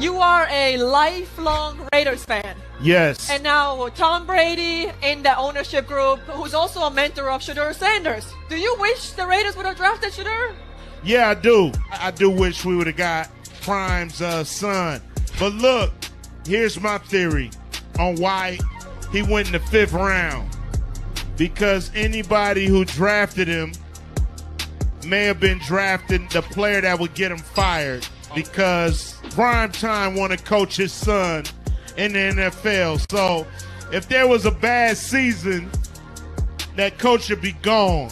You are a lifelong Raiders fan. Yes. And now Tom Brady in the ownership group, who's also a mentor of Shedeur Sanders. Do you wish the Raiders would have drafted Shedeur? Yeah, I do. I do wish we would have got Prime's son. But look, here's my theory on why he went in the 5th round. Because anybody who drafted him may have been drafting the player that would get him fired. Because Prime Time want to coach his son in the NFL. So if there was a bad season, that coach should be gone.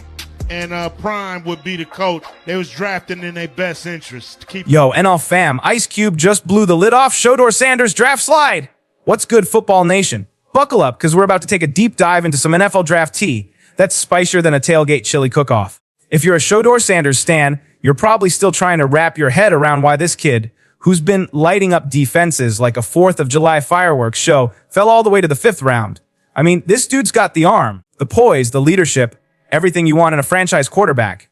And Prime would be the coach. They was drafting in their best interest. Yo, NL fam, Ice Cube just blew the lid off Shedeur Sanders draft slide. What's good, Football Nation? Buckle up, because we're about to take a deep dive into some NFL draft tea that's spicier than a tailgate chili cook-off. If you're a Shedeur Sanders stan, you're probably still trying to wrap your head around why this kid, who's been lighting up defenses like a 4th of July fireworks show, fell all the way to the 5th round. I mean, this dude's got the arm, the poise, the leadership, everything you want in a franchise quarterback.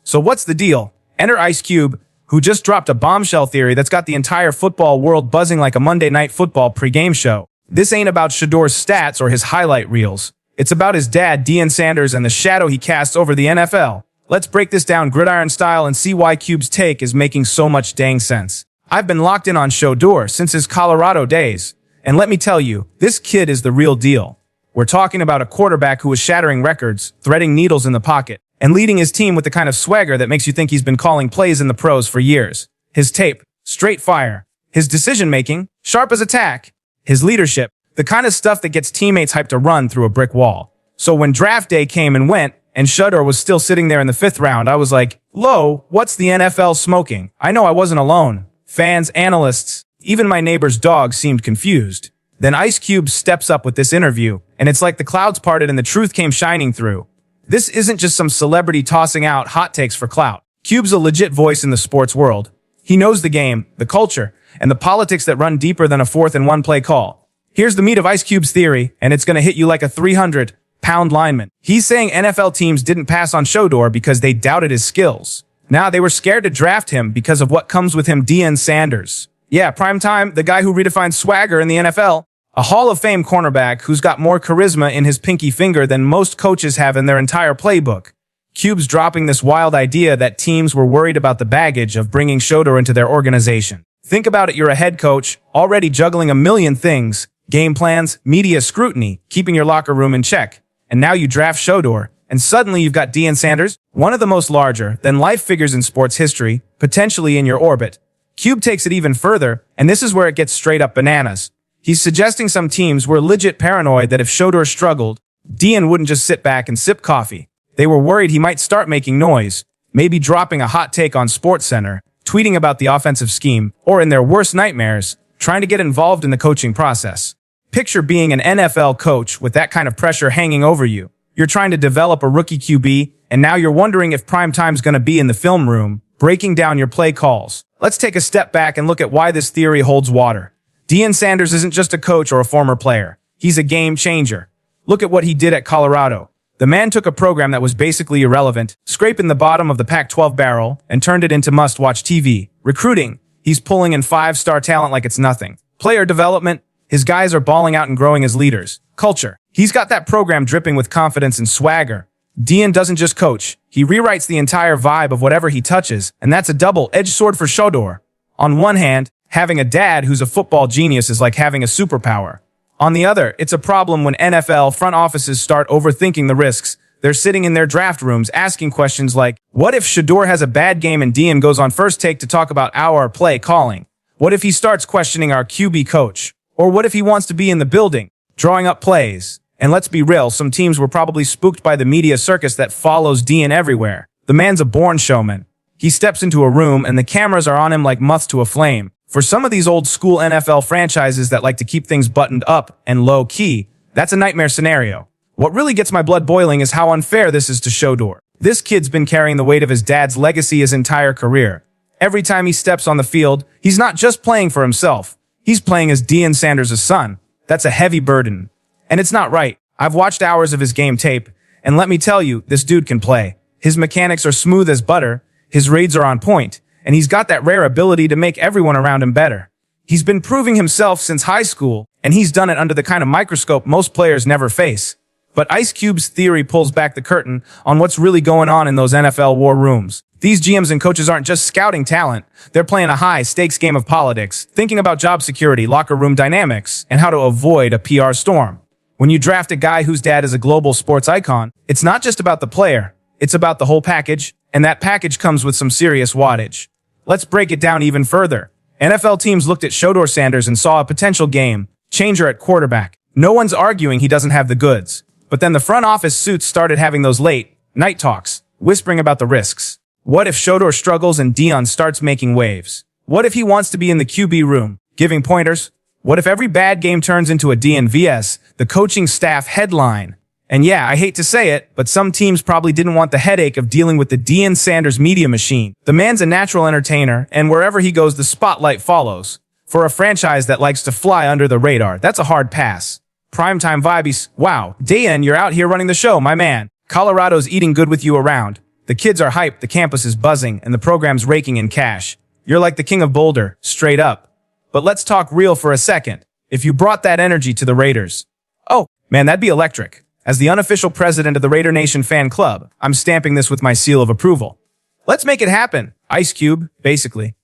So what's the deal? Enter Ice Cube, who just dropped a bombshell theory that's got the entire football world buzzing like a Monday Night Football pregame show. This ain't about Shedeur's stats or his highlight reels. It's about his dad, Deion Sanders, and the shadow he casts over the NFL. Let's break this down gridiron style and see why Cube's take is making so much dang sense. I've been locked in on Shedeur since his Colorado days. And let me tell you, this kid is the real deal. We're talking about a quarterback who is shattering records, threading needles in the pocket, and leading his team with the kind of swagger that makes you think he's been calling plays in the pros for years. His tape, straight fire. His decision-making, sharp as a tack. His leadership, the kind of stuff that gets teammates hyped to run through a brick wall. So when draft day came and went, and Shedeur was still sitting there in the 5th round, I was like, "Lo, what's the NFL smoking?" I know I wasn't alone. Fans, analysts, even my neighbor's dog seemed confused. Then Ice Cube steps up with this interview, and it's like the clouds parted and the truth came shining through. This isn't just some celebrity tossing out hot takes for clout. Cube's a legit voice in the sports world. He knows the game, the culture, and the politics that run deeper than a 4th and 1 play call. Here's the meat of Ice Cube's theory, and it's gonna hit you like a 300-pound lineman. He's saying NFL teams didn't pass on Shedeur because they doubted his skills. Now they were scared to draft him because of what comes with him, Deion Sanders. Yeah, primetime, the guy who redefined swagger in the NFL. A Hall of Fame cornerback who's got more charisma in his pinky finger than most coaches have in their entire playbook. Cube's dropping this wild idea that teams were worried about the baggage of bringing Shedeur into their organization. Think about it, you're a head coach, already juggling a million things, game plans, media scrutiny, keeping your locker room in check. And now you draft Shedeur, and suddenly you've got Deion Sanders, one of the most larger-than-life figures in sports history, potentially in your orbit. Cube takes it even further, and this is where it gets straight up bananas. He's suggesting some teams were legit paranoid that if Shedeur struggled, Deion wouldn't just sit back and sip coffee. They were worried he might start making noise, maybe dropping a hot take on SportsCenter, tweeting about the offensive scheme, or in their worst nightmares, trying to get involved in the coaching process. Picture being an NFL coach with that kind of pressure hanging over you. You're trying to develop a rookie QB, and now you're wondering if primetime's going to be in the film room, breaking down your play calls. Let's take a step back and look at why this theory holds water. Deion Sanders isn't just a coach or a former player. He's a game changer. Look at what he did at Colorado. The man took a program that was basically irrelevant, scraping the bottom of the Pac-12 barrel, and turned it into must-watch TV. Recruiting. He's pulling in 5-star talent like it's nothing. Player development. His guys are balling out and growing as leaders. Culture. He's got that program dripping with confidence and swagger. Deion doesn't just coach. He rewrites the entire vibe of whatever he touches, and that's a double-edged sword for Shedeur. On one hand, having a dad who's a football genius is like having a superpower. On the other, it's a problem when NFL front offices start overthinking the risks. They're sitting in their draft rooms asking questions like, what if Shedeur has a bad game and Deion goes on first take to talk about our play calling? What if he starts questioning our QB coach? Or what if he wants to be in the building, drawing up plays? And let's be real, some teams were probably spooked by the media circus that follows Deion everywhere. The man's a born showman. He steps into a room and the cameras are on him like moths to a flame. For some of these old school NFL franchises that like to keep things buttoned up and low key, that's a nightmare scenario. What really gets my blood boiling is how unfair this is to Shedeur. This kid's been carrying the weight of his dad's legacy his entire career. Every time he steps on the field, he's not just playing for himself. He's playing as Deion Sanders' son. That's a heavy burden. And it's not right. I've watched hours of his game tape, and let me tell you, this dude can play. His mechanics are smooth as butter, his reads are on point, and he's got that rare ability to make everyone around him better. He's been proving himself since high school, and he's done it under the kind of microscope most players never face. But Ice Cube's theory pulls back the curtain on what's really going on in those NFL war rooms. These GMs and coaches aren't just scouting talent, they're playing a high-stakes game of politics, thinking about job security, locker room dynamics, and how to avoid a PR storm. When you draft a guy whose dad is a global sports icon, it's not just about the player, it's about the whole package, and that package comes with some serious wattage. Let's break it down even further. NFL teams looked at Shedeur Sanders and saw a potential game changer at quarterback. No one's arguing he doesn't have the goods. But then the front office suits started having those late night talks, whispering about the risks. What if Shedeur struggles and Deion starts making waves? What if he wants to be in the QB room, giving pointers? What if every bad game turns into a Deion vs. the coaching staff headline? And yeah, I hate to say it, but some teams probably didn't want the headache of dealing with the Deion Sanders media machine. The man's a natural entertainer, and wherever he goes, the spotlight follows. For a franchise that likes to fly under the radar, that's a hard pass. Primetime vibes. Wow, Deion, you're out here running the show, my man. Colorado's eating good with you around. The kids are hyped, the campus is buzzing, and the program's raking in cash. You're like the king of Boulder, straight up. But let's talk real for a second. If you brought that energy to the Raiders. Oh, man, that'd be electric. As the unofficial president of the Raider Nation fan club, I'm stamping this with my seal of approval. Let's make it happen. Ice Cube, basically.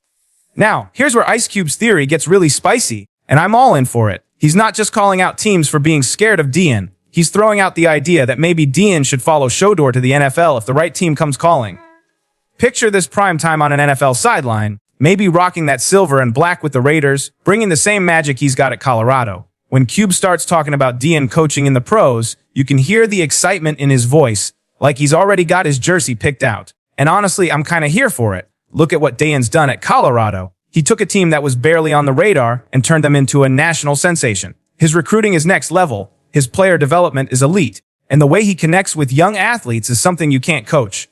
Now, here's where Ice Cube's theory gets really spicy, and I'm all in for it. He's not just calling out teams for being scared of Deion. He's throwing out the idea that maybe Deion should follow Shedeur to the NFL if the right team comes calling. Picture this prime time on an NFL sideline, maybe rocking that silver and black with the Raiders, bringing the same magic he's got at Colorado. When Cube starts talking about Deion coaching in the pros, you can hear the excitement in his voice, like he's already got his jersey picked out. And honestly, I'm kind of here for it. Look at what Deion's done at Colorado. He took a team that was barely on the radar and turned them into a national sensation. His recruiting is next level, his player development is elite, and the way he connects with young athletes is something you can't coach.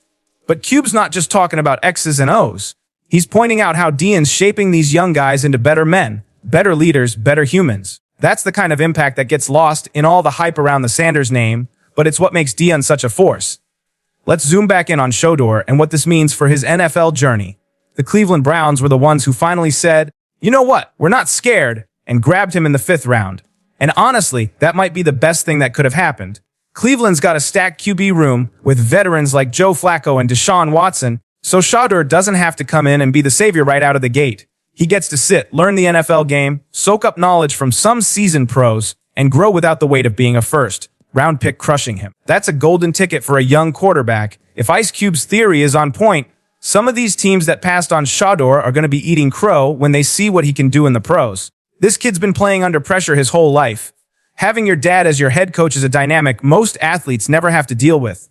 But Cube's not just talking about X's and O's. He's pointing out how Deion's shaping these young guys into better men, better leaders, better humans. That's the kind of impact that gets lost in all the hype around the Sanders name, but it's what makes Deion such a force. Let's zoom back in on Shedeur and what this means for his NFL journey. The Cleveland Browns were the ones who finally said, you know what, we're not scared, and grabbed him in the 5th round. And honestly, that might be the best thing that could have happened. Cleveland's got a stacked QB room with veterans like Joe Flacco and Deshaun Watson, so Shedeur doesn't have to come in and be the savior right out of the gate. He gets to sit, learn the NFL game, soak up knowledge from some seasoned pros, and grow without the weight of being a first-round pick crushing him. That's a golden ticket for a young quarterback. If Ice Cube's theory is on point, some of these teams that passed on Shedeur are going to be eating crow when they see what he can do in the pros. This kid's been playing under pressure his whole life. Having your dad as your head coach is a dynamic most athletes never have to deal with.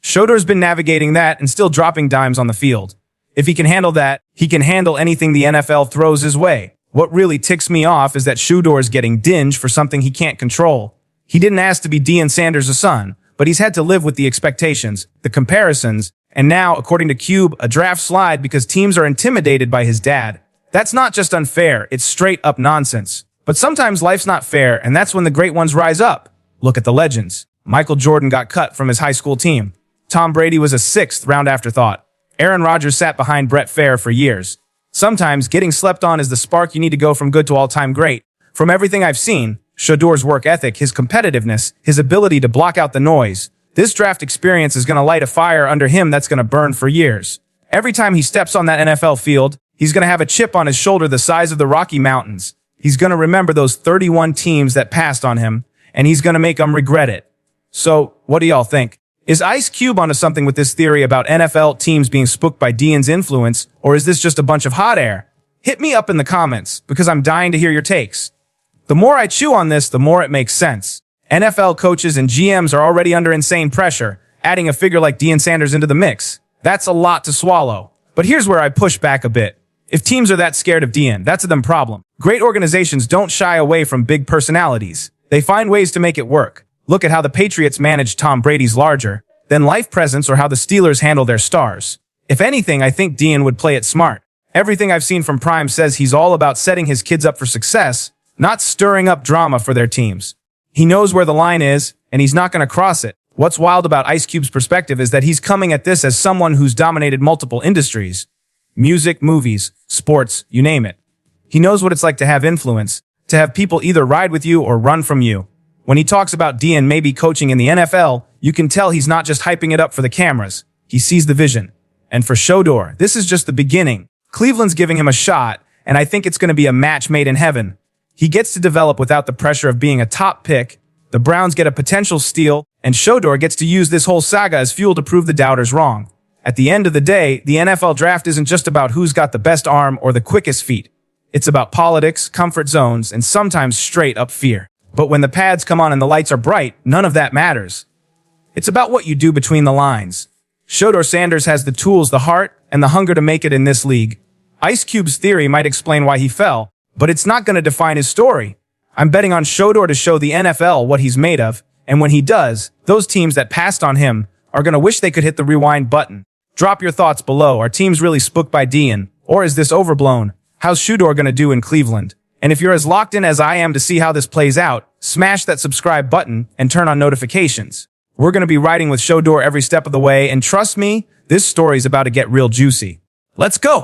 Shedeur's been navigating that and still dropping dimes on the field. If he can handle that, he can handle anything the NFL throws his way. What really ticks me off is that Shedeur's getting dinged for something he can't control. He didn't ask to be Deion Sanders' son, but he's had to live with the expectations, the comparisons, and now, according to Cube, a draft slide because teams are intimidated by his dad. That's not just unfair, it's straight up nonsense. But sometimes life's not fair, and that's when the great ones rise up. Look at the legends. Michael Jordan got cut from his high school team. Tom Brady was a 6th-round afterthought. Aaron Rodgers sat behind Brett Favre for years. Sometimes getting slept on is the spark you need to go from good to all-time great. From everything I've seen, Shedeur's work ethic, his competitiveness, his ability to block out the noise, this draft experience is going to light a fire under him that's going to burn for years. Every time he steps on that NFL field, he's going to have a chip on his shoulder the size of the Rocky Mountains. He's going to remember those 31 teams that passed on him, and he's going to make them regret it. So, what do y'all think? Is Ice Cube onto something with this theory about NFL teams being spooked by Deion's influence, or is this just a bunch of hot air? Hit me up in the comments, because I'm dying to hear your takes. The more I chew on this, the more it makes sense. NFL coaches and GMs are already under insane pressure. Adding a figure like Deion Sanders into the mix, that's a lot to swallow. But here's where I push back a bit. If teams are that scared of Deion, that's a them problem. Great organizations don't shy away from big personalities. They find ways to make it work. Look at how the Patriots managed Tom Brady's larger than life presence, or how the Steelers handle their stars. If anything, I think Deion would play it smart. Everything I've seen from Prime says he's all about setting his kids up for success, not stirring up drama for their teams. He knows where the line is, and he's not going to cross it. What's wild about Ice Cube's perspective is that he's coming at this as someone who's dominated multiple industries. Music, movies, sports, you name it. He knows what it's like to have influence, to have people either ride with you or run from you. When he talks about Deion maybe coaching in the NFL, you can tell he's not just hyping it up for the cameras. He sees the vision. And for Shedeur, this is just the beginning. Cleveland's giving him a shot, and I think it's going to be a match made in heaven. He gets to develop without the pressure of being a top pick. The Browns get a potential steal, and Shedeur gets to use this whole saga as fuel to prove the doubters wrong. At the end of the day, the NFL draft isn't just about who's got the best arm or the quickest feet. It's about politics, comfort zones, and sometimes straight up fear. But when the pads come on and the lights are bright, none of that matters. It's about what you do between the lines. Shedeur Sanders has the tools, the heart, and the hunger to make it in this league. Ice Cube's theory might explain why he fell, but it's not going to define his story. I'm betting on Shedeur to show the NFL what he's made of, and when he does, those teams that passed on him are going to wish they could hit the rewind button. Drop your thoughts below. Are teams really spooked by Deion? Or is this overblown? How's Shedeur going to do in Cleveland? And if you're as locked in as I am to see how this plays out, smash that subscribe button and turn on notifications. We're going to be riding with Shedeur every step of the way, and trust me, this story's about to get real juicy. Let's go!